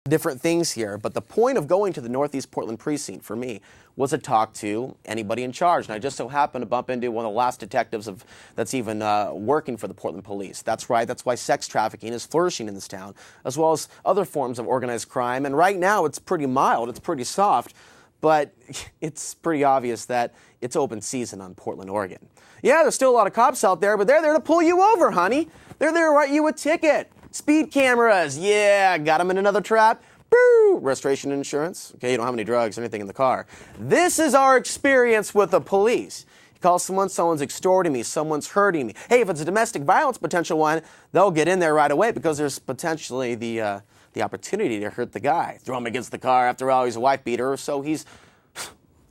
different things here, but the point of going to the Northeast Portland precinct for me was to talk to anybody in charge, and I just so happened to bump into one of the last detectives that's even working for the Portland Police. That's right, that's why sex trafficking is flourishing in this town, as well as other forms of organized crime, and right now it's pretty mild, it's pretty soft, but it's pretty obvious that it's open season on Portland, Oregon. Yeah, there's still a lot of cops out there, but they're there to pull you over, honey. They're there to write you a ticket. Speed cameras, yeah, got them in another trap. Boo! Restoration insurance. Okay, you don't have any drugs or anything in the car. This is our experience with the police. You call someone, someone's extorting me, someone's hurting me. Hey, if it's a domestic violence potential one, they'll get in there right away because there's potentially the opportunity to hurt the guy. Throw him against the car. After all, he's a wife beater, so he's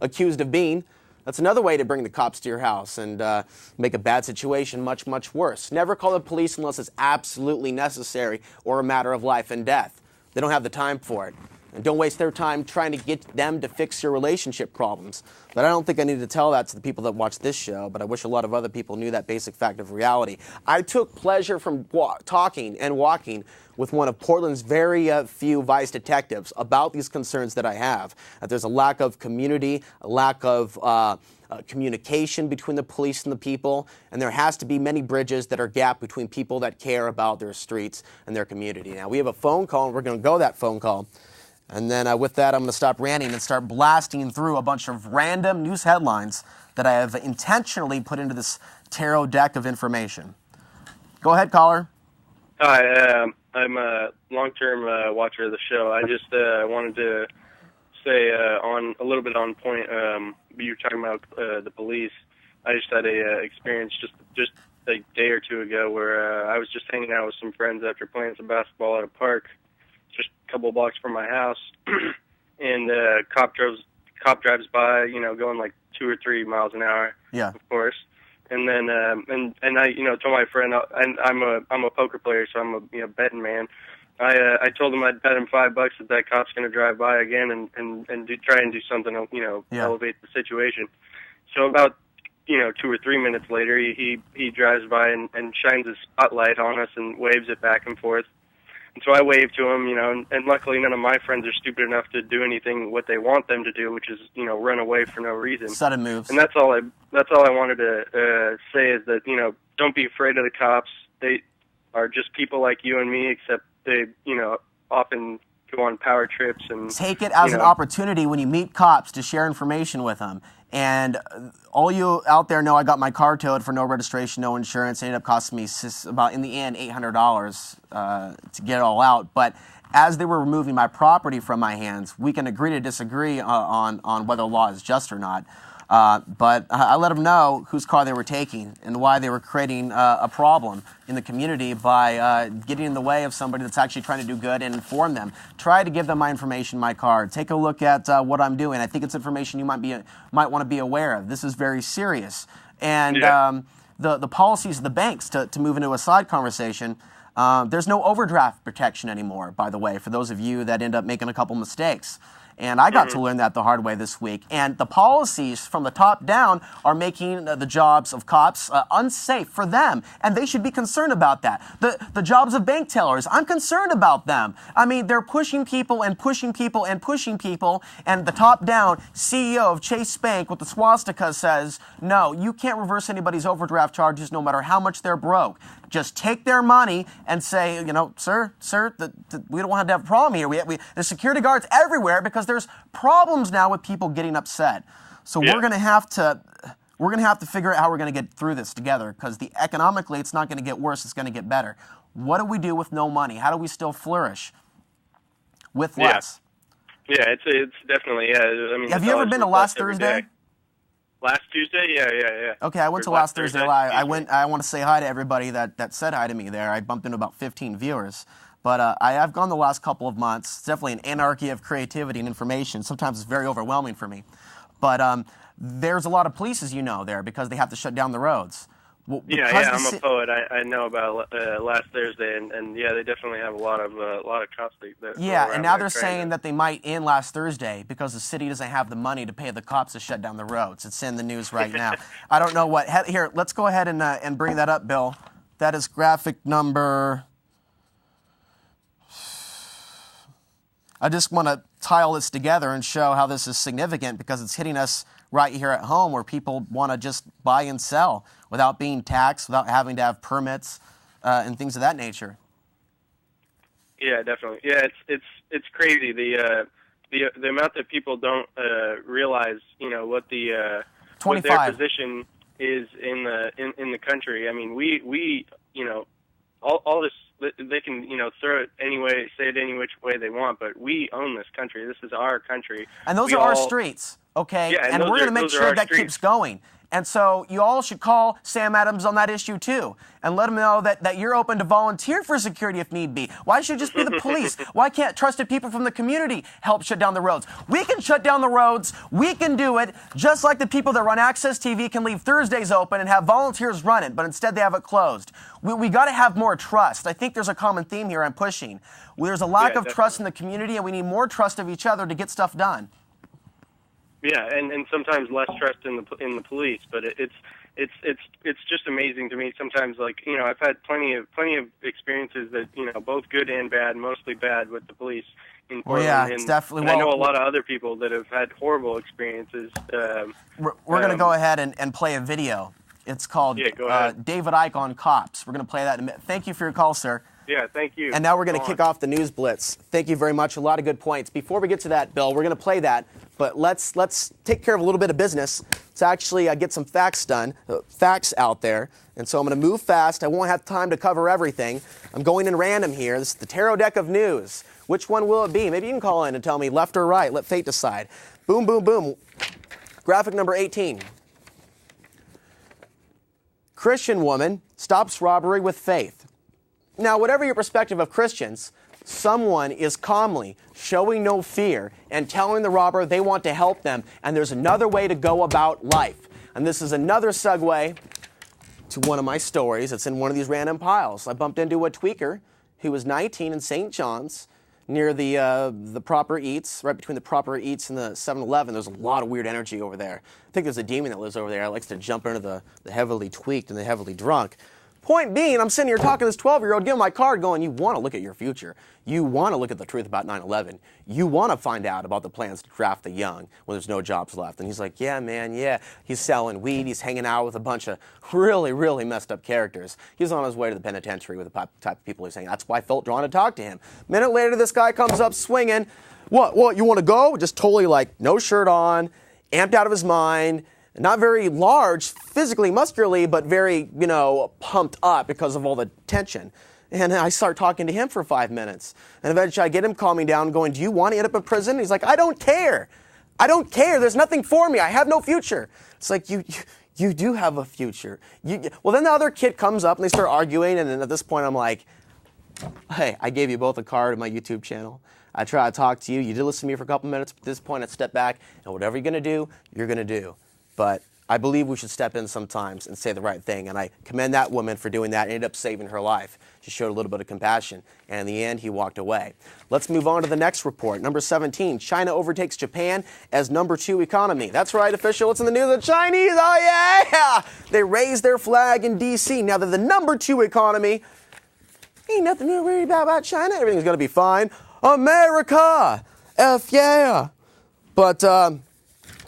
accused of being. That's another way to bring the cops to your house and make a bad situation much, much worse. Never call the police unless it's absolutely necessary or a matter of life and death. They don't have the time for it. And don't waste their time trying to get them to fix your relationship problems. But I don't think I need to tell that to the people that watch this show, but I wish a lot of other people knew that basic fact of reality. I took pleasure from talking and walking with one of Portland's very few vice detectives about these concerns that I have. That there's a lack of community, a lack of communication between the police and the people, and there has to be many bridges that are gapped between people that care about their streets and their community. Now, we have a phone call, and we're going to go that phone call. And then with that, I'm going to stop ranting and start blasting through a bunch of random news headlines that I have intentionally put into this tarot deck of information. Go ahead, caller. Hi, I'm a long-term watcher of the show. I just wanted to say on a little bit on point. You were talking about the police. I just had a experience just a day or two ago where I was just hanging out with some friends after playing some basketball at a park, just a couple of blocks from my house, and cop drives by, going like 2 or 3 miles an hour. Yeah, of course. And then and I told my friend, and I'm a poker player, so I'm a betting man. I told him I'd bet him $5 that cop's going to drive by again and try and do something elevate the situation. So about 2 or 3 minutes later, he drives by and shines his spotlight on us and waves it back and forth. And so I waved to him, and luckily none of my friends are stupid enough to do anything what they want them to do, which is run away for no reason. Sudden moves. And that's all I wanted to say is that don't be afraid of the cops. They are just people like you and me, except they often go on power trips and take it as an opportunity when you meet cops to share information with them. And all you out there know, I got my car towed for no registration, no insurance. It ended up costing me about, in the end, $800 to get it all out. But as they were removing my property from my hands, we can agree to disagree on whether the law is just or not. But I let them know whose car they were taking and why they were creating a problem in the community by getting in the way of somebody that's actually trying to do good and inform them. Try to give them my information, my card. Take a look at what I'm doing. I think it's information you might want to be aware of. This is very serious. And the policies of the banks, to move into a side conversation, there's no overdraft protection anymore, by the way, for those of you that end up making a couple mistakes. And I got to learn that the hard way this week. And the policies from the top down are making the jobs of cops unsafe for them. And they should be concerned about that. The jobs of bank tellers, I'm concerned about them. I mean, they're pushing people and pushing people and pushing people. And the top down CEO of Chase Bank with the swastika says, no, you can't reverse anybody's overdraft charges no matter how much they're broke. Just take their money and say, sir, we don't want to have a problem here. There's security guards everywhere because there's problems now with people getting upset. So we're going to have to figure out how we're going to get through this together because economically it's not going to get worse. It's going to get better. What do we do with no money? How do we still flourish with less? Yeah, it's definitely, I mean, have you ever been to last Thursday? Last Tuesday? Yeah. Okay, I went to last Thursday Live. I want to say hi to everybody that said hi to me there. I bumped into about 15 viewers. But I've gone the last couple of months. It's definitely an anarchy of creativity and information. Sometimes it's very overwhelming for me. But there's a lot of police, as you know, there because they have to shut down the roads. Well, I'm a poet. I know about last Thursday, and they definitely have a lot of cops. And now they're saying that they might end last Thursday because the city doesn't have the money to pay the cops to shut down the roads. It's in the news right now. I don't know what. Here, let's go ahead and bring that up, Bill. That is graphic number. I just want to tie all this together and show how this is significant because it's hitting us right here at home where people want to just buy and sell without being taxed, without having to have permits and things of that nature. Yeah, definitely. Yeah, it's crazy the amount that people don't realize, what the what their position is in the country. I mean, we all this, they can throw it anyway, say it any which way they want, but we own this country. This is our country, and those are our streets. Okay, yeah, and we're going to make sure that keeps going. And so you all should call Sam Adams on that issue too and let him know that you're open to volunteer for security if need be. Why should it just be the police? Why can't trusted people from the community help shut down the roads? We can shut down the roads. We can do it just like the people that run Access TV can leave Thursdays open and have volunteers run it, but instead they have it closed. We got to have more trust. I think there's a common theme here I'm pushing. There's a lack of trust in the community, and we need more trust of each other to get stuff done. Yeah, and sometimes less trust in the police, but it's just amazing to me sometimes. Like, I've had plenty of experiences that both good and bad, mostly bad with the police in Portland. Well, yeah, it's definitely. And I know a lot of other people that have had horrible experiences. We're going to go ahead and play a video. It's called David Icke on Cops. We're going to play that in a minute. Thank you for your call, sir. Yeah, thank you. And now we're going to kick off the News Blitz. Thank you very much. A lot of good points. Before we get to that, Bill, we're going to play that, but let's take care of a little bit of business to actually get some facts out there. And so I'm going to move fast. I won't have time to cover everything. I'm going in random here. This is the tarot deck of news. Which one will it be? Maybe you can call in and tell me left or right. Let fate decide. Boom, boom, boom. Graphic number 18. Christian woman stops robbery with faith. Now, whatever your perspective of Christians, someone is calmly showing no fear and telling the robber they want to help them, and there's another way to go about life. And this is another segue to one of my stories. It's in one of these random piles. I bumped into a tweaker who was 19 in St. John's near the Proper Eats, right between the Proper Eats and the 7-Eleven. There's a lot of weird energy over there. I think there's a demon that lives over there. It likes to jump into the heavily tweaked and the heavily drunk. Point being, I'm sitting here talking to this 12-year-old, giving my card going, you want to look at your future. You want to look at the truth about 9/11. You want to find out about the plans to draft the young when there's no jobs left. And he's like, yeah, man, yeah. He's selling weed. He's hanging out with a bunch of really, really messed up characters. He's on his way to the penitentiary with the type of people he's hanging. That's why I felt drawn to talk to him. Minute later, this guy comes up swinging. What, you want to go? Just totally like no shirt on, amped out of his mind. Not very large, physically, muscularly, but very, pumped up because of all the tension. And I start talking to him for 5 minutes. And eventually I get him calming down, going, do you want to end up in prison? And he's like, I don't care. I don't care. There's nothing for me. I have no future. It's like, you do have a future. Well, then the other kid comes up and they start arguing. And then at this point I'm like, hey, I gave you both a card on my YouTube channel. I tried to talk to you. You did listen to me for a couple minutes. But at this point I step back, and whatever you're going to do, you're going to do. But I believe we should step in sometimes and say the right thing. And I commend that woman for doing that. It ended up saving her life. She showed a little bit of compassion. And in the end, he walked away. Let's move on to the next report. Number 17, China overtakes Japan as number 2 economy. That's right, official. It's in the news. The Chinese, oh yeah! They raised their flag in D.C. Now they're the number 2 economy. Ain't nothing to worry about China. Everything's going to be fine. America! F yeah! But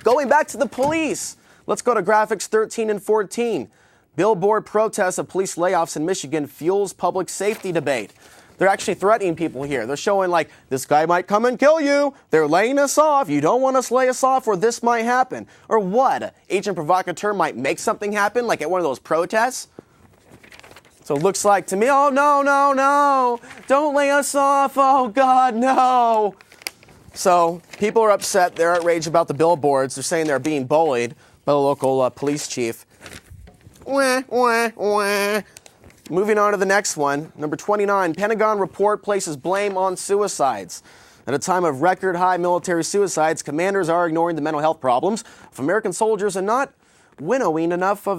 going back to the police. Let's go to graphics 13 and 14. Billboard protests of police layoffs in Michigan fuels public safety debate. They're actually threatening people here. They're showing like, this guy might come and kill you. They're laying us off. You don't want us to lay us off or this might happen. Or what? Agent provocateur might make something happen like at one of those protests? So it looks like to me, oh no. Don't lay us off. Oh God, no. So people are upset. They're outraged about the billboards. They're saying they're being bullied by the local police chief. Wah, wah, wah. Moving on to the next one. Number 29, Pentagon report places blame on suicides. At a time of record high military suicides, commanders are ignoring the mental health problems of American soldiers and not winnowing enough of